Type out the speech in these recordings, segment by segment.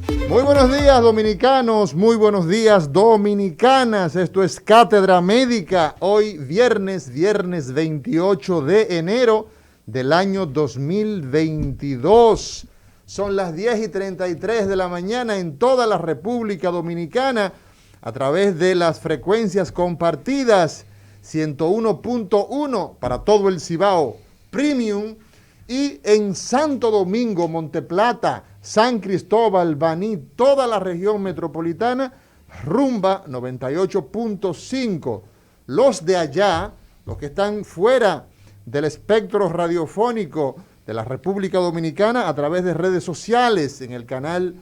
Muy buenos días, dominicanos, muy buenos días, dominicanas. Esto es Cátedra Médica. Hoy viernes 28 de enero del año 2022. Son las 10:33 de la mañana en toda la República Dominicana a través de las frecuencias compartidas 101.1 para todo el Cibao Premium y en Santo Domingo, Monteplata, San Cristóbal, Baní, toda la región metropolitana, Rumba 98.5. Los de allá, los que están fuera del espectro radiofónico de la República Dominicana, a través de redes sociales, en el canal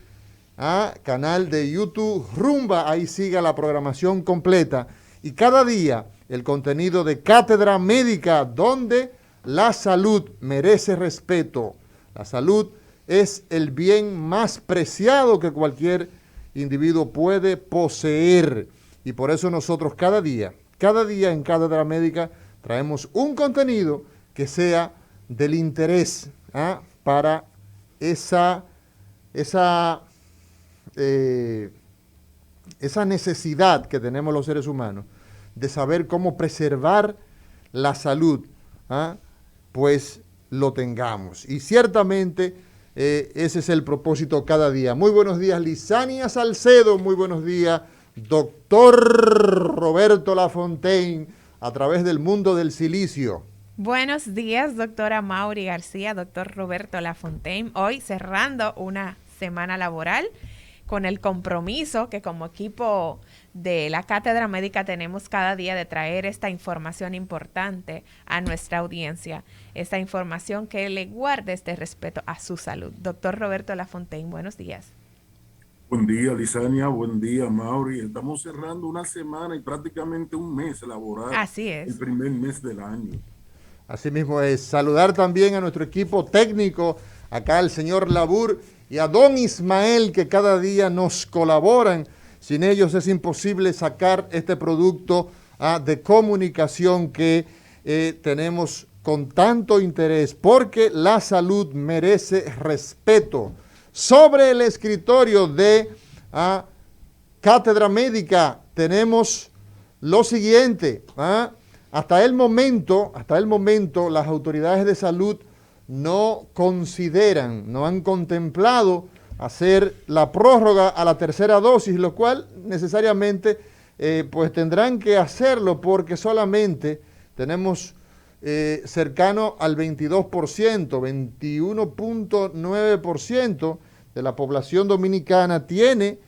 de YouTube Rumba, ahí siga la programación completa. Y cada día el contenido de Cátedra Médica, donde la salud merece respeto. La salud es el bien más preciado que cualquier individuo puede poseer. Y por eso nosotros cada día en Cátedra Médica traemos un contenido que sea del interés para esa necesidad que tenemos los seres humanos de saber cómo preservar la salud, pues lo tengamos. Y ciertamente ese es el propósito cada día. Muy buenos días, Lisania Salcedo. Muy buenos días, doctor Roberto Lafontaine, a través del mundo del silicio. Buenos días, doctora Mauri García, doctor Roberto Lafontaine. Hoy cerrando una semana laboral con el compromiso que como equipo de la Cátedra Médica tenemos cada día de traer esta información importante a nuestra audiencia, esta información que le guarde este respeto a su salud. Doctor Roberto Lafontaine, buenos días. Buen día, Lisania, buen día, Mauri. Estamos cerrando una semana y prácticamente un mes laboral. Así es. El primer mes del año. Así mismo es. Saludar también a nuestro equipo técnico, acá el señor Labur y a don Ismael, que cada día nos colaboran. Sin ellos es imposible sacar este producto de comunicación que tenemos con tanto interés, porque la salud merece respeto. Sobre el escritorio de Cátedra Médica tenemos lo siguiente. Hasta el momento, las autoridades de salud no han contemplado hacer la prórroga a la tercera dosis, lo cual necesariamente pues tendrán que hacerlo porque solamente tenemos cercano al 22%, 21.9% de la población dominicana tiene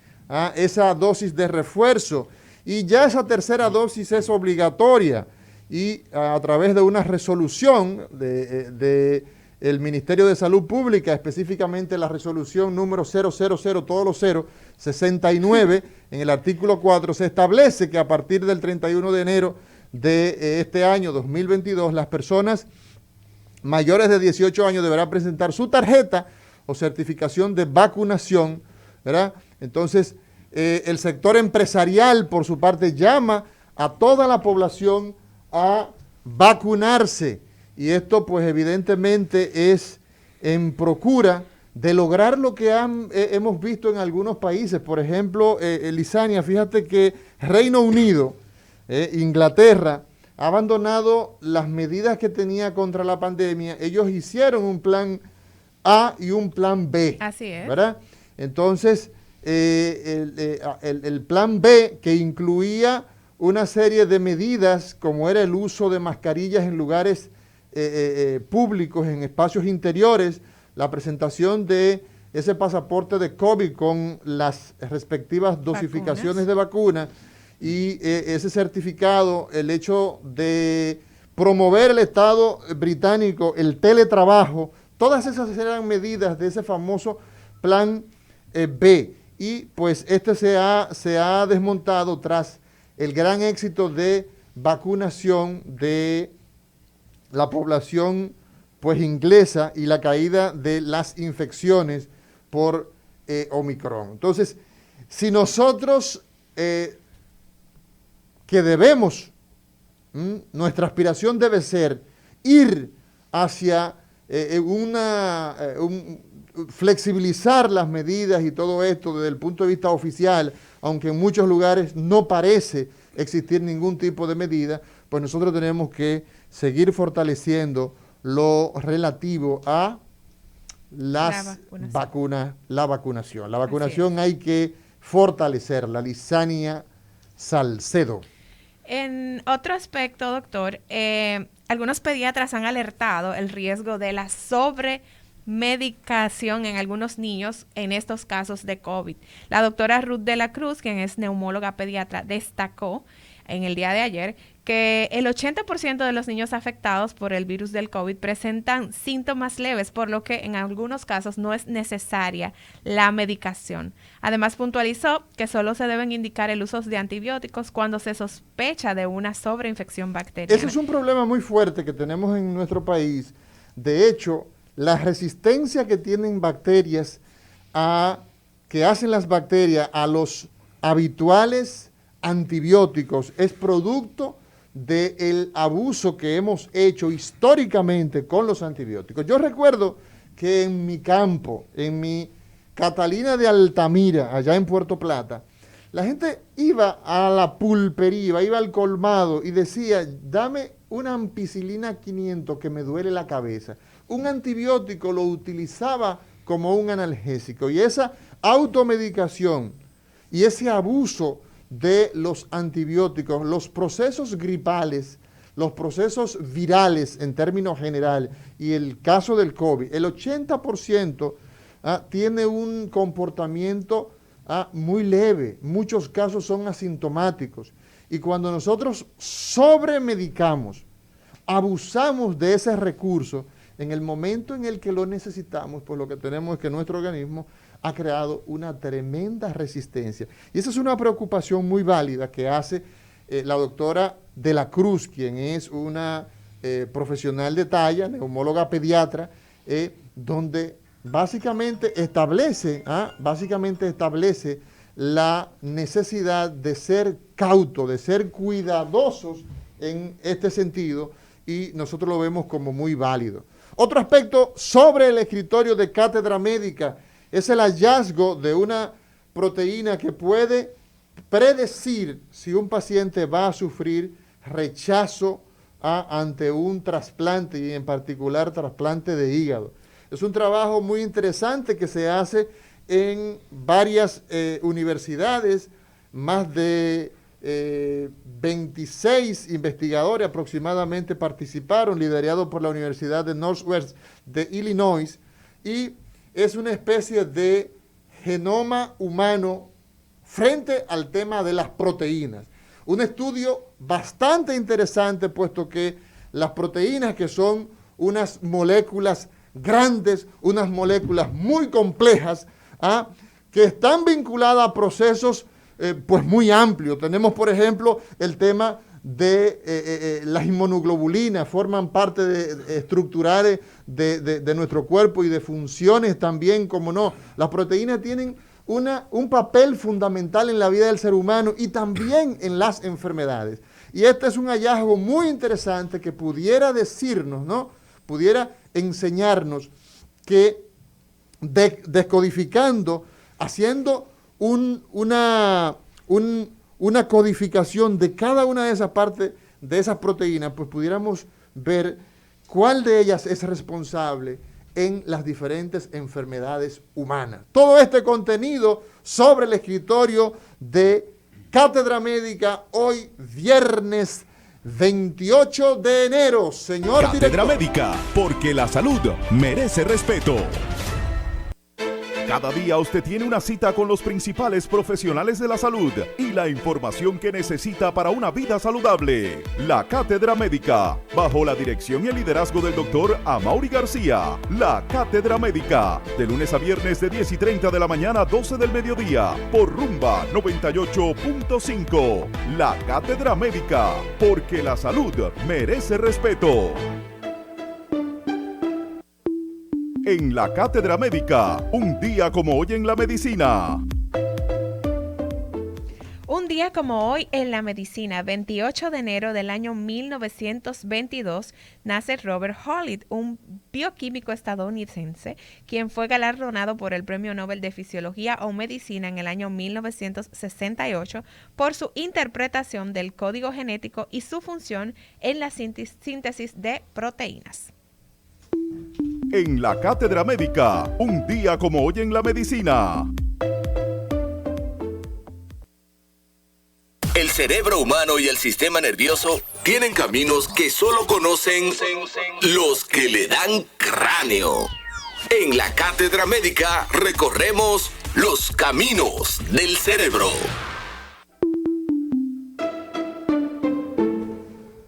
esa dosis de refuerzo y ya esa tercera dosis es obligatoria y a través de una resolución el Ministerio de Salud Pública, específicamente la resolución número 000, todos los 69, en el artículo 4, se establece que a partir del 31 de enero de este año 2022, las personas mayores de 18 años deberán presentar su tarjeta o certificación de vacunación, ¿verdad? Entonces, el sector empresarial, por su parte, llama a toda la población a vacunarse. Y esto, pues, evidentemente es en procura de lograr lo que hemos visto en algunos países. Por ejemplo, Lisania, fíjate que Reino Unido, Inglaterra, ha abandonado las medidas que tenía contra la pandemia. Ellos hicieron un plan A y un plan B. Así es. ¿Verdad? Entonces, el plan B, que incluía una serie de medidas, como era el uso de mascarillas en lugares públicos, en espacios interiores, la presentación de ese pasaporte de COVID con las respectivas dosificaciones de vacuna y ese certificado, el hecho de promover el Estado británico, el teletrabajo, todas esas eran medidas de ese famoso plan B. Y pues este se ha desmontado tras el gran éxito de vacunación de la población pues inglesa y la caída de las infecciones por Omicron. Entonces, si nosotros que debemos, nuestra aspiración debe ser ir hacia flexibilizar las medidas y todo esto desde el punto de vista oficial, aunque en muchos lugares no parece existir ningún tipo de medida, pues nosotros tenemos que seguir fortaleciendo lo relativo a las vacunas, la vacunación. La vacunación hay que fortalecerla. Lisania Salcedo. En otro aspecto, doctor, algunos pediatras han alertado el riesgo de la sobremedicación en algunos niños en estos casos de COVID. La doctora Ruth de la Cruz, quien es neumóloga pediatra, destacó en el día de ayer que el 80% de los niños afectados por el virus del COVID presentan síntomas leves, por lo que en algunos casos no es necesaria la medicación. Además, puntualizó que solo se deben indicar el uso de antibióticos cuando se sospecha de una sobreinfección bacteriana. Ese es un problema muy fuerte que tenemos en nuestro país. De hecho, la resistencia que tienen bacterias que hacen las bacterias a los habituales antibióticos es producto del abuso que hemos hecho históricamente con los antibióticos. Yo recuerdo que en mi campo, en mi Catalina de Altamira, allá en Puerto Plata, la gente iba a la pulpería, iba al colmado y decía, dame una ampicilina 500 que me duele la cabeza. Un antibiótico lo utilizaba como un analgésico, y esa automedicación y ese abuso de los antibióticos, los procesos gripales, los procesos virales en términos generales, y el caso del COVID, el 80% tiene un comportamiento muy leve, muchos casos son asintomáticos, y cuando nosotros sobremedicamos, abusamos de ese recurso, en el momento en el que lo necesitamos, pues lo que tenemos es que nuestro organismo ha creado una tremenda resistencia. Y esa es una preocupación muy válida que hace la doctora de la Cruz, quien es una profesional de talla, neumóloga pediatra, donde básicamente establece la necesidad de ser cauto, de ser cuidadosos en este sentido, y nosotros lo vemos como muy válido. Otro aspecto sobre el escritorio de Cátedra Médica es el hallazgo de una proteína que puede predecir si un paciente va a sufrir rechazo ante un trasplante, y en particular trasplante de hígado. Es un trabajo muy interesante que se hace en varias universidades, más de 26 investigadores aproximadamente participaron, liderados por la Universidad de Northwest de Illinois, y es una especie de genoma humano frente al tema de las proteínas. Un estudio bastante interesante, puesto que las proteínas, que son unas moléculas grandes, unas moléculas muy complejas, que están vinculadas a procesos pues muy amplios. Tenemos, por ejemplo, el tema de las inmunoglobulinas, forman parte estructurales de nuestro cuerpo, y de funciones también, como no. Las proteínas tienen un papel fundamental en la vida del ser humano y también en las enfermedades. Y este es un hallazgo muy interesante que pudiera decirnos, ¿no? Pudiera enseñarnos que descodificando, haciendo una codificación de cada una de esas partes de esas proteínas, pues pudiéramos ver cuál de ellas es responsable en las diferentes enfermedades humanas. Todo este contenido sobre el escritorio de Cátedra Médica, hoy viernes 28 de enero. Señor Cátedra director. Médica, porque la salud merece respeto. Cada día usted tiene una cita con los principales profesionales de la salud y la información que necesita para una vida saludable. La Cátedra Médica, bajo la dirección y el liderazgo del doctor Amaury García. La Cátedra Médica, de lunes a viernes de 10:30 de la mañana a 12 del mediodía, por Rumba 98.5. La Cátedra Médica, porque la salud merece respeto. En la Cátedra Médica, un día como hoy en la medicina. Un día como hoy en la medicina, 28 de enero del año 1922, nace Robert Hallett, un bioquímico estadounidense, quien fue galardonado por el Premio Nobel de Fisiología o Medicina en el año 1968 por su interpretación del código genético y su función en la síntesis de proteínas. En la Cátedra Médica, un día como hoy en la medicina. El cerebro humano y el sistema nervioso tienen caminos que solo conocen los que le dan cráneo. En la Cátedra Médica recorremos los caminos del cerebro.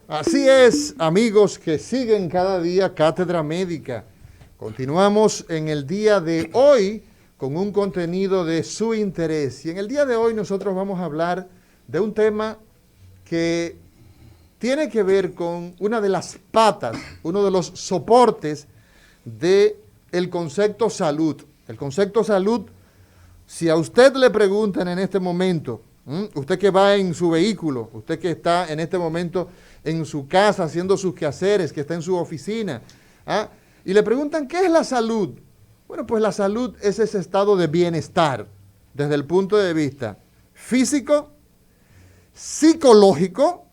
Así es, amigos que siguen cada día Cátedra Médica. Continuamos en el día de hoy con un contenido de su interés. Y en el día de hoy nosotros vamos a hablar de un tema que tiene que ver con una de las patas, uno de los soportes del concepto salud. El concepto salud, si a usted le preguntan en este momento, usted que va en su vehículo, usted que está en este momento en su casa haciendo sus quehaceres, que está en su oficina, y le preguntan, ¿qué es la salud? Bueno, pues la salud es ese estado de bienestar desde el punto de vista físico, psicológico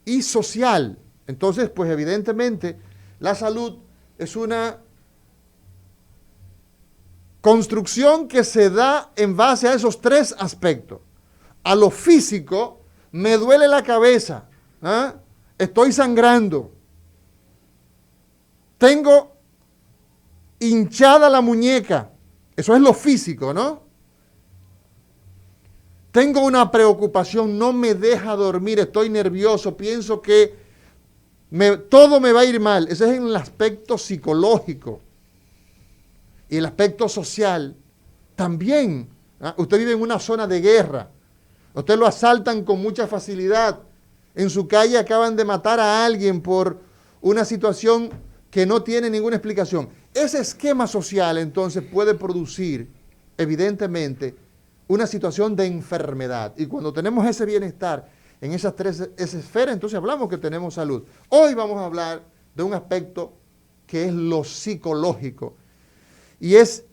y social. Entonces, pues evidentemente, la salud es una construcción que se da en base a esos tres aspectos. A lo físico, me duele la cabeza, estoy sangrando, tengo hinchada la muñeca, eso es lo físico, ¿no? Tengo una preocupación, no me deja dormir, estoy nervioso, pienso que todo me va a ir mal. Ese es en el aspecto psicológico. Y el aspecto social también. Usted vive en una zona de guerra, usted lo asaltan con mucha facilidad. En su calle acaban de matar a alguien por una situación que no tiene ninguna explicación. Ese esquema social entonces puede producir, evidentemente, una situación de enfermedad. Y cuando tenemos ese bienestar en esas tres esferas, entonces hablamos que tenemos salud. Hoy vamos a hablar de un aspecto que es lo psicológico. Y es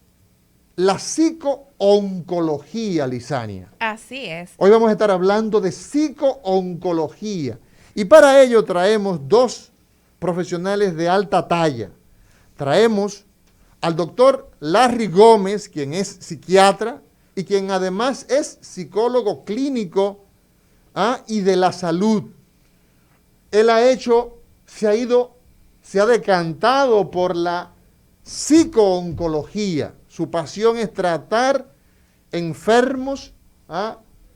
la psico-oncología, Lisania. Así es. Hoy vamos a estar hablando de psico-oncología. Y para ello traemos dos profesionales de alta talla. Traemos al doctor Larry Gómez, quien es psiquiatra y quien además es psicólogo clínico y de la salud. Él se ha decantado por la psico-oncología. Su pasión es tratar enfermos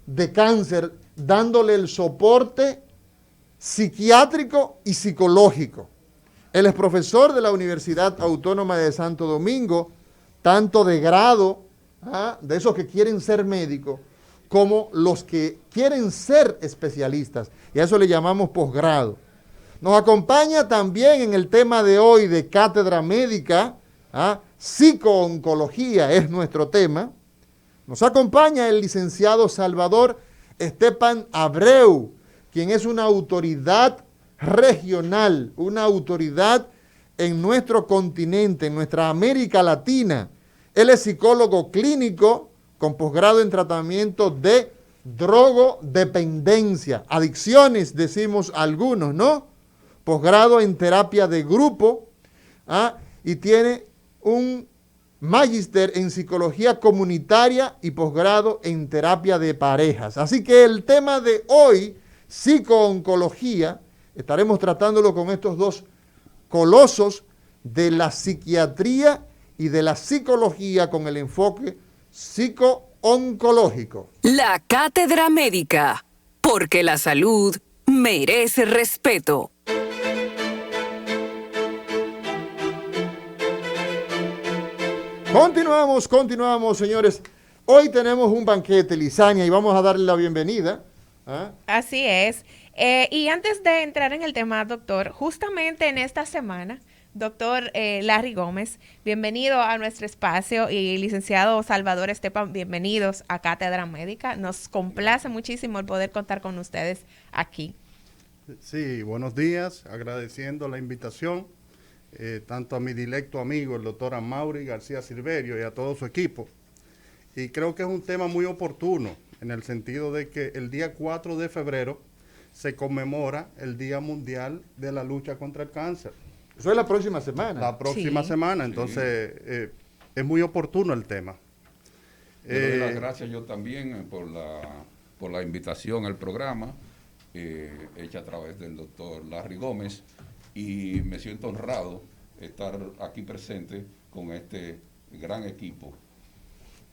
de cáncer, dándole el soporte psiquiátrico y psicológico. Él es profesor de la Universidad Autónoma de Santo Domingo, tanto de grado, de esos que quieren ser médicos, como los que quieren ser especialistas, y a eso le llamamos posgrado. Nos acompaña también en el tema de hoy de Cátedra Médica, psico-oncología es nuestro tema. Nos acompaña el licenciado Salvador Estepan Abreu, quien es una autoridad regional, una autoridad en nuestro continente, en nuestra América Latina. Él es psicólogo clínico con posgrado en tratamiento de drogodependencia, adicciones, decimos algunos, ¿no? Posgrado en terapia de grupo, y tiene un magíster en psicología comunitaria y posgrado en terapia de parejas. Así que el tema de hoy, psico-oncología, estaremos tratándolo con estos dos colosos de la psiquiatría y de la psicología con el enfoque psico-oncológico. La Cátedra Médica, porque la salud merece respeto. Continuamos, señores. Hoy tenemos un banquete, Lisania, y vamos a darle la bienvenida. Así es. Y antes de entrar en el tema, doctor, justamente en esta semana Doctor Larry Gómez, bienvenido a nuestro espacio, y licenciado Salvador Estepan, bienvenidos a Cátedra Médica. Nos complace muchísimo el poder contar con ustedes aquí. Sí, buenos días, agradeciendo la invitación, tanto a mi directo amigo, el doctor Amaury García Silverio, y a todo su equipo. Y creo que es un tema muy oportuno, en el sentido de que el día 4 de febrero se conmemora el Día Mundial de la Lucha contra el Cáncer. Eso es la próxima semana. La próxima semana, entonces es muy oportuno el tema. Le doy las gracias yo también por la invitación al programa, hecha a través del doctor Larry Gómez, y me siento honrado estar aquí presente con este gran equipo.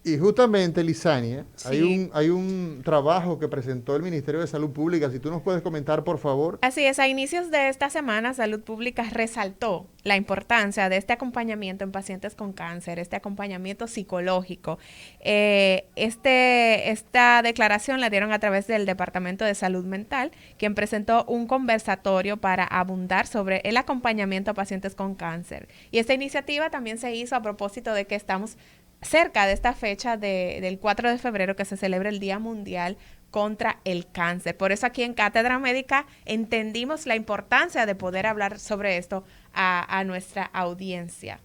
Y justamente, Lizania, Sí. hay un trabajo que presentó el Ministerio de Salud Pública. Si tú nos puedes comentar, por favor. Así es, a inicios de esta semana, Salud Pública resaltó la importancia de este acompañamiento en pacientes con cáncer, este acompañamiento psicológico. Esta declaración la dieron a través del Departamento de Salud Mental, quien presentó un conversatorio para abundar sobre el acompañamiento a pacientes con cáncer. Y esta iniciativa también se hizo a propósito de que estamos cerca de esta fecha del 4 de febrero, que se celebra el Día Mundial contra el Cáncer. Por eso aquí en Cátedra Médica entendimos la importancia de poder hablar sobre esto a nuestra audiencia.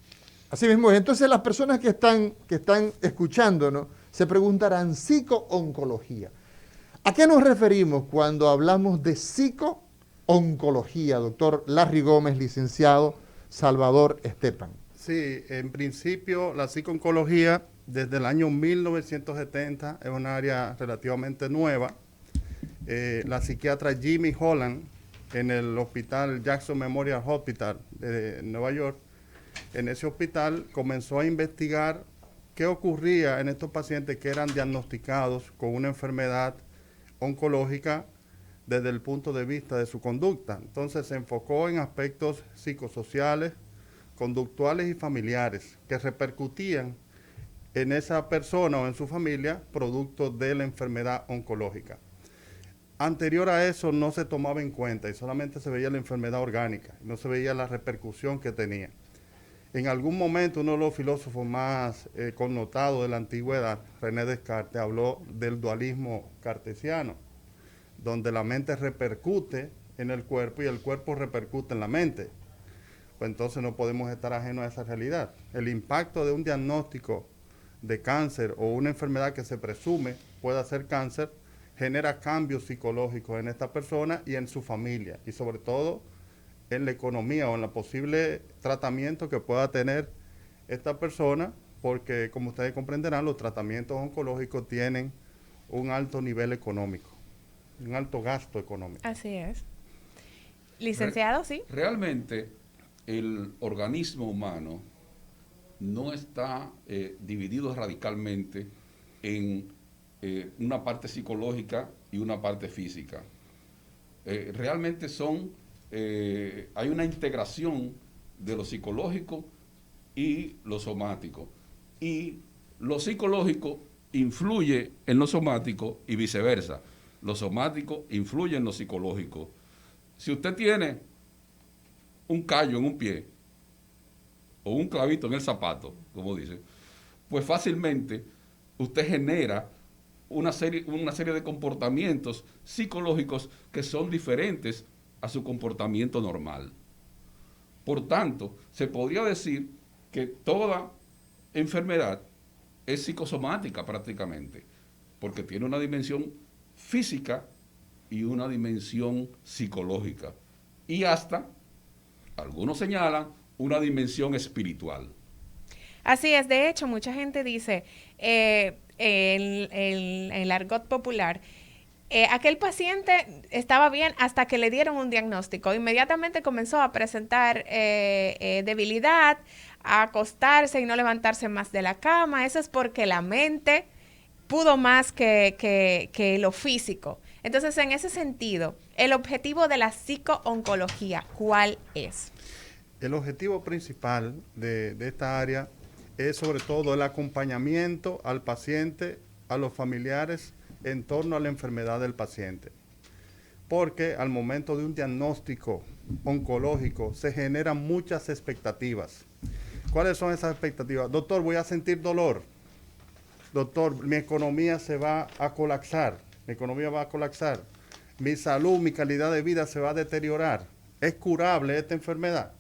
Así mismo, entonces las personas que están escuchándonos se preguntarán, psico-oncología. ¿A qué nos referimos cuando hablamos de psico-oncología, doctor Larry Gómez, licenciado Salvador Estepan? Sí, en principio la psico-oncología desde el año 1970 es un área relativamente nueva. La psiquiatra Jimmy Holland en el hospital Jackson Memorial Hospital de Nueva York, en ese hospital comenzó a investigar qué ocurría en estos pacientes que eran diagnosticados con una enfermedad oncológica desde el punto de vista de su conducta. Entonces se enfocó en aspectos psicosociales, conductuales y familiares que repercutían en esa persona o en su familia producto de la enfermedad oncológica. Anterior a eso no se tomaba en cuenta y solamente se veía la enfermedad orgánica, no se veía la repercusión que tenía. En algún momento uno de los filósofos más connotados de la antigüedad, René Descartes, habló del dualismo cartesiano, donde la mente repercute en el cuerpo y el cuerpo repercute en la mente. Pues entonces no podemos estar ajenos a esa realidad. El impacto de un diagnóstico de cáncer o una enfermedad que se presume pueda ser cáncer genera cambios psicológicos en esta persona y en su familia, y sobre todo en la economía o en el posible tratamiento que pueda tener esta persona, porque como ustedes comprenderán, los tratamientos oncológicos tienen un alto nivel económico, un alto gasto económico. Así es. Licenciado, sí. Realmente el organismo humano no está dividido radicalmente en una parte psicológica y una parte física. Realmente hay una integración de lo psicológico y lo somático. Y lo psicológico influye en lo somático y viceversa. Lo somático influye en lo psicológico. Si usted tiene un callo en un pie o un clavito en el zapato, como dice, pues fácilmente usted genera una serie de comportamientos psicológicos que son diferentes a su comportamiento normal. Por tanto, se podría decir que toda enfermedad es psicosomática prácticamente, porque tiene una dimensión física y una dimensión psicológica. Y hasta, algunos señalan, una dimensión espiritual. Así es, de hecho, mucha gente dice, en el argot popular, aquel paciente estaba bien hasta que le dieron un diagnóstico. Inmediatamente comenzó a presentar debilidad, a acostarse y no levantarse más de la cama. Eso es porque la mente pudo más que lo físico. Entonces, en ese sentido, el objetivo de la psico-oncología, ¿cuál es? El objetivo principal de esta área es sobre todo el acompañamiento al paciente, a los familiares, en torno a la enfermedad del paciente. porque al momento de un diagnóstico oncológico se generan muchas expectativas. ¿Cuáles son esas expectativas? Doctor, voy a sentir dolor. Doctor, mi economía se va a colapsar. Mi economía va a colapsar. Mi salud, mi calidad de vida se va a deteriorar. ¿Es curable esta enfermedad?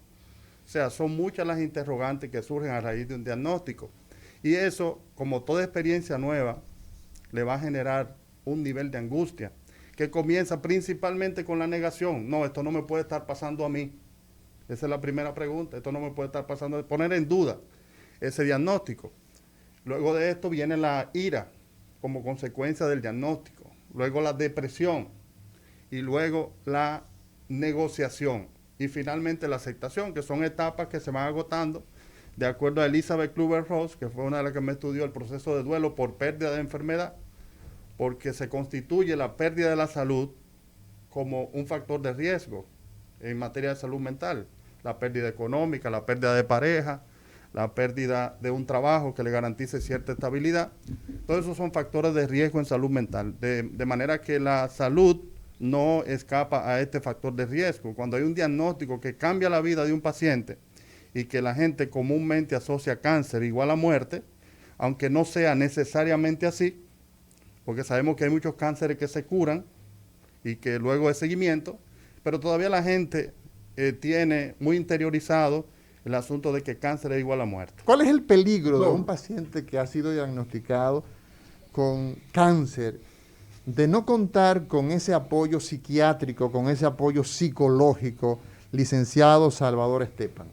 O sea, son muchas las interrogantes que surgen a raíz de un diagnóstico. Y eso, como toda experiencia nueva, le va a generar un nivel de angustia que comienza principalmente con la negación. No, esto no me puede estar pasando a mí. Esa es la primera pregunta. Esto no me puede estar pasando. Poner en duda ese diagnóstico. Luego de esto viene la ira como consecuencia del diagnóstico. Luego la depresión. Y luego la negociación. Y finalmente la aceptación, que son etapas que se van agotando. De acuerdo a Elizabeth Kübler-Ross, que fue una de las que me estudió el proceso de duelo por pérdida de enfermedad, porque se constituye la pérdida de la salud como un factor de riesgo en materia de salud mental. La pérdida económica, la pérdida de pareja, la pérdida de un trabajo que le garantice cierta estabilidad. Todos esos son factores de riesgo en salud mental, de manera que la salud no escapa a este factor de riesgo. Cuando hay un diagnóstico que cambia la vida de un paciente y que la gente comúnmente asocia cáncer igual a muerte, aunque no sea necesariamente así, porque sabemos que hay muchos cánceres que se curan y que luego de seguimiento, pero todavía la gente tiene muy interiorizado el asunto de que cáncer es igual a muerte. ¿Cuál es el peligro de un paciente que ha sido diagnosticado con cáncer de no contar con ese apoyo psiquiátrico, con ese apoyo psicológico, licenciado Salvador Estepan?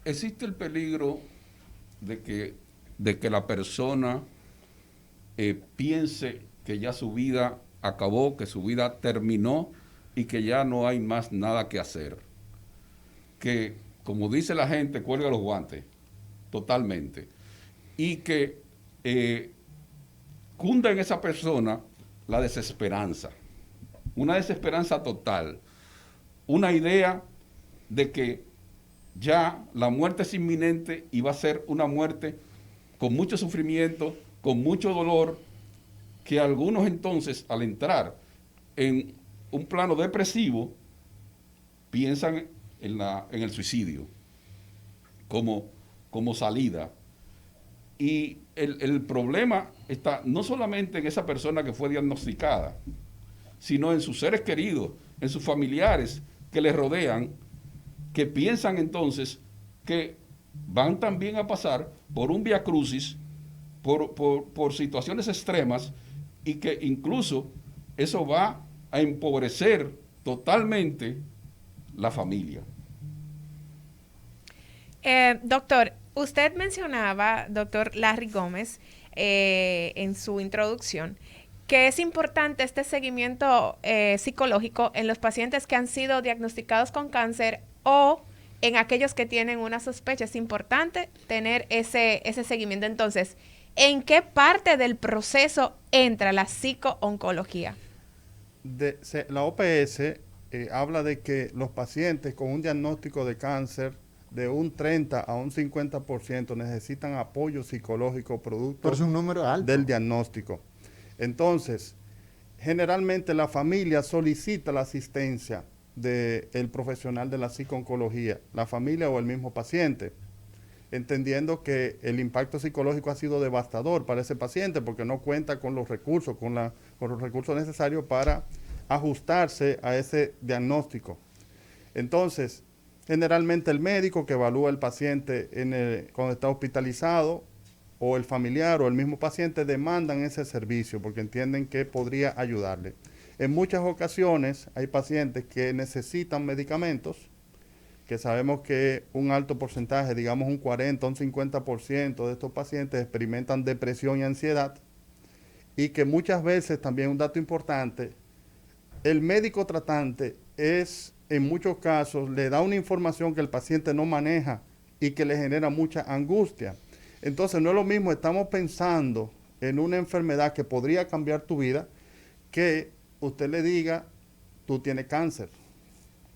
Existe el peligro de que la persona piense que ya su vida acabó, que su vida terminó y que ya no hay más nada que hacer. Que, como dice la gente, cuelga los guantes, totalmente. Y que cunda en esa persona la desesperanza, una desesperanza total, una idea de que ya la muerte es inminente y va a ser una muerte con mucho sufrimiento, con mucho dolor, que algunos entonces al entrar en un plano depresivo piensan en el suicidio como salida. Y el problema está no solamente en esa persona que fue diagnosticada, sino en sus seres queridos, en sus familiares que les rodean, que piensan entonces que van también a pasar por un viacrucis, por situaciones extremas, y que incluso eso va a empobrecer totalmente la familia. Doctor, usted mencionaba, doctor Larry Gómez, en su introducción, que es importante este seguimiento psicológico en los pacientes que han sido diagnosticados con cáncer o en aquellos que tienen una sospecha. Es importante tener ese seguimiento. Entonces, ¿en qué parte del proceso entra la psico-oncología? La OPS habla de que los pacientes con un diagnóstico de cáncer de un 30 a un 50% necesitan apoyo psicológico producto Pero es un número alto del diagnóstico. Entonces, generalmente la familia solicita la asistencia del profesional de la psico-oncología, la familia o el mismo paciente, entendiendo que el impacto psicológico ha sido devastador para ese paciente porque no cuenta con los recursos, con los recursos necesarios para ajustarse a ese diagnóstico. Entonces, generalmente el médico que evalúa al paciente cuando está hospitalizado, o el familiar o el mismo paciente demandan ese servicio porque entienden que podría ayudarle. En muchas ocasiones hay pacientes que necesitan medicamentos, que sabemos que un alto porcentaje, digamos un 40 o un 50% de estos pacientes experimentan depresión y ansiedad, y que muchas veces, también un dato importante, el médico tratante en muchos casos, le da una información que el paciente no maneja y que le genera mucha angustia. Entonces, no es lo mismo, estamos pensando en una enfermedad que podría cambiar tu vida, que usted le diga, tú tienes cáncer.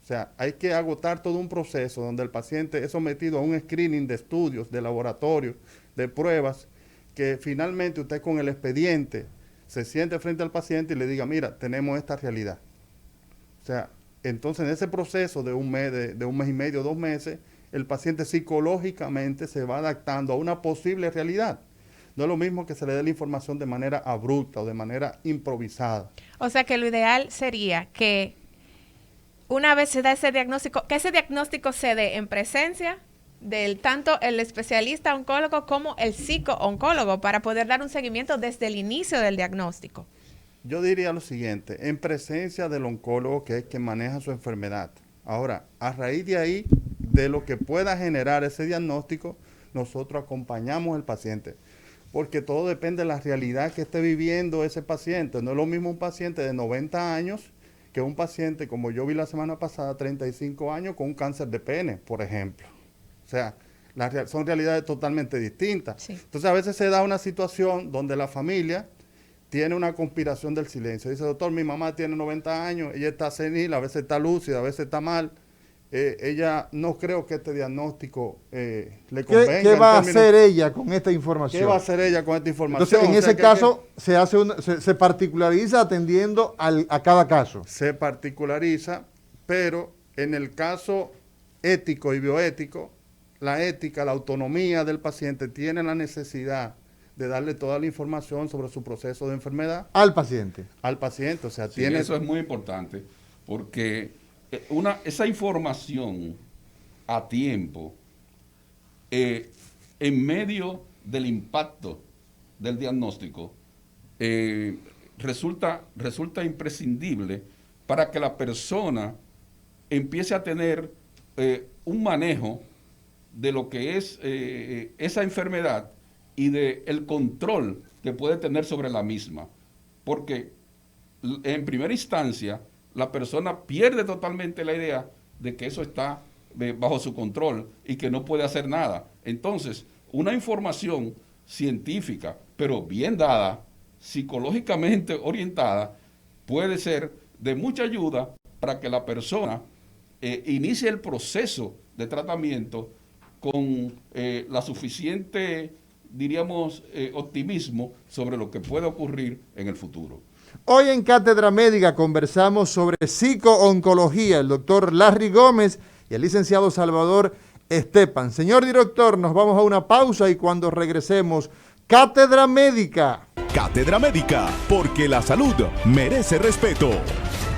O sea, hay que agotar todo un proceso donde el paciente es sometido a un screening de estudios, de laboratorio, de pruebas, que finalmente usted con el expediente se siente frente al paciente y le diga, mira, tenemos esta realidad. O sea, entonces en ese proceso de un mes, de un mes y medio, 2 meses, el paciente psicológicamente se va adaptando a una posible realidad. No es lo mismo que se le dé la información de manera abrupta o de manera improvisada. O sea que lo ideal sería que una vez se da ese diagnóstico, que ese diagnóstico se dé en presencia del tanto el especialista oncólogo como el psico-oncólogo para poder dar un seguimiento desde el inicio del diagnóstico. Yo diría lo siguiente, en presencia del oncólogo que es quien maneja su enfermedad. Ahora, a raíz de ahí, de lo que pueda generar ese diagnóstico, nosotros acompañamos al paciente. Porque todo depende de la realidad que esté viviendo ese paciente. No es lo mismo un paciente de 90 años que un paciente, como yo vi la semana pasada, 35 años con un cáncer de pene, por ejemplo. O sea, son realidades totalmente distintas. Sí. Entonces, a veces se da una situación donde la familia tiene una conspiración del silencio. Dice, doctor, mi mamá tiene 90 años, ella está senil, a veces está lúcida, a veces está mal. Ella no creo que este diagnóstico le convenga. ¿Qué va a hacer ella con esta información? ¿Qué va a hacer ella con esta información? Entonces, en ese caso, se particulariza atendiendo a cada caso. Se particulariza, pero en el caso ético y bioético, la ética, la autonomía del paciente tiene la necesidad de darle toda la información sobre su proceso de enfermedad. Al paciente. Al paciente, o sea, Sí, eso es muy importante, porque esa información a tiempo, en medio del impacto del diagnóstico, resulta imprescindible para que la persona empiece a tener un manejo de lo que es esa enfermedad y del control que puede tener sobre la misma. Porque en primera instancia, la persona pierde totalmente la idea de que eso está bajo su control y que no puede hacer nada. Entonces, una información científica, pero bien dada, psicológicamente orientada, puede ser de mucha ayuda para que la persona inicie el proceso de tratamiento con la suficiente, diríamos, optimismo sobre lo que puede ocurrir en el futuro. Hoy en Cátedra Médica conversamos sobre psico-oncología, el doctor Larry Gómez y el licenciado Salvador Estepan. Señor director, nos vamos a una pausa y cuando regresemos, Cátedra Médica. Cátedra Médica, porque la salud merece respeto.